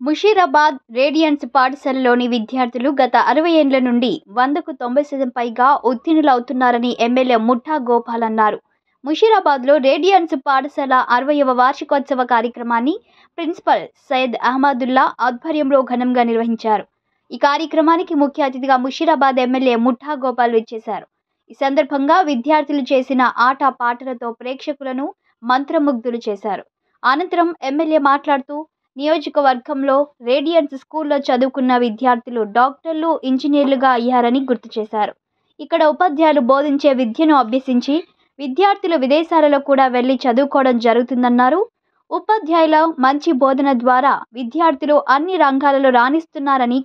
Musheerabad radians పాఠశాలలోని విద్యార్థులు గత 60 ఏళ్ల నుండి 100కు 90% పైగా ఉత్తీర్ణులవుతున్నారని ఎమ్మెల్యే ముఠా గోపాల్ అన్నారు. ముషీరాబాద్లో రేడియన్స్ పాఠశాల 60వ వార్షికోత్సవ కార్యక్రమాన్ని ప్రిన్సిపల్ సయ్యద్ అహ్మదుల్లా ఆధ్వర్యంలో ఘనంగా నిర్వహించారు. ఈ కార్యక్రమానికి ముఖ్య అతిథిగా ముషీరాబాద్ ఎమ్మెల్యే ముఠా గోపాల్ విచ్చేశారు. ఈ సందర్భంగా విద్యార్థులు చేసిన ఆట పాటలతో ప్రేక్షకులను మంత్రముగ్ధులు చేశారు. అనంతరం ఎమ్మెల్యే మాట్లాడుతూ నియోజకవర్గంలో రేడియన్స్ స్కూల్లో చదువుకున్న విద్యార్థులు డాక్టర్లు, ఇంజనీర్లుగా అయ్యారని గుర్తు చేశారు. ఇక్కడ ఉపాధ్యాయులు బోధించే విద్యను అభ్యసించి విద్యార్థులు విదేశాలలో కూడా వెళ్లి చదువుకోవడం జరుగుతుందన్నారు. ఉపాధ్యాయుల మంచి బోధన ద్వారా విద్యార్థులు అన్ని రంగాలలో రాణిస్తున్నారని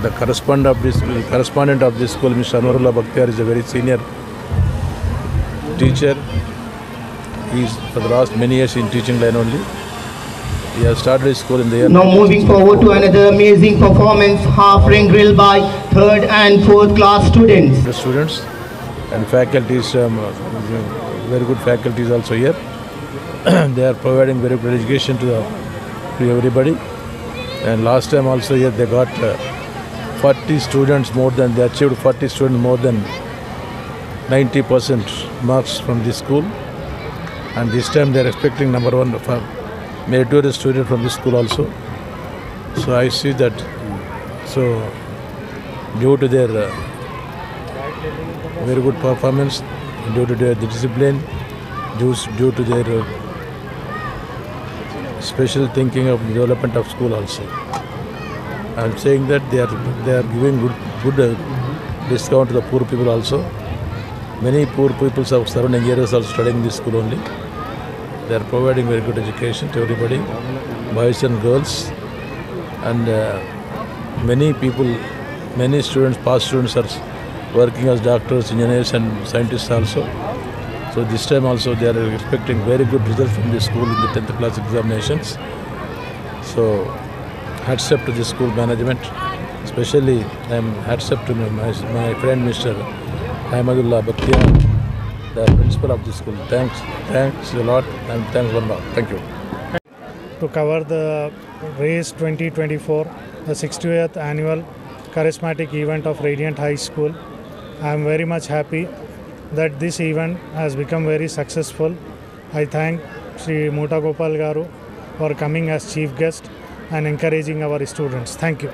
The correspondent of this school, Mr. Anwarullah Bakhtiar, is a very senior teacher. He is for the last many years in teaching line only. He has started his school in the year. Now moving forward to another amazing performance, half ring drill by 3rd and 4th class students. The students and faculties, very good faculties also here. They are providing very good education to everybody. And last time also here they got 40 students more than, they achieved 40 students more than 90% marks from this school. And this time they are expecting number one meritorious student from this school also. So I see that, so due to their very good performance, due to their discipline, due to their special thinking of development of school also. I am saying that they are giving good discount to the poor people also. Many poor people of surrounding areas are studying this school only. They are providing very good education to everybody, boys and girls, and many students, past students are working as doctors, engineers and scientists also. So this time also they are expecting very good results from this school in the 10th class examinations. So hats off to the school management, especially hats off to my friend Mr. Ahmedullah Bakhtiar, the principal of the school. Thanks a lot, and thanks one more. Thank you. To cover the RACE 2024, the 60th annual charismatic event of Radiant High School, I am very much happy that this event has become very successful. I thank Sri Muta Gopal Garu for coming as chief guest and encouraging our students. Thank you.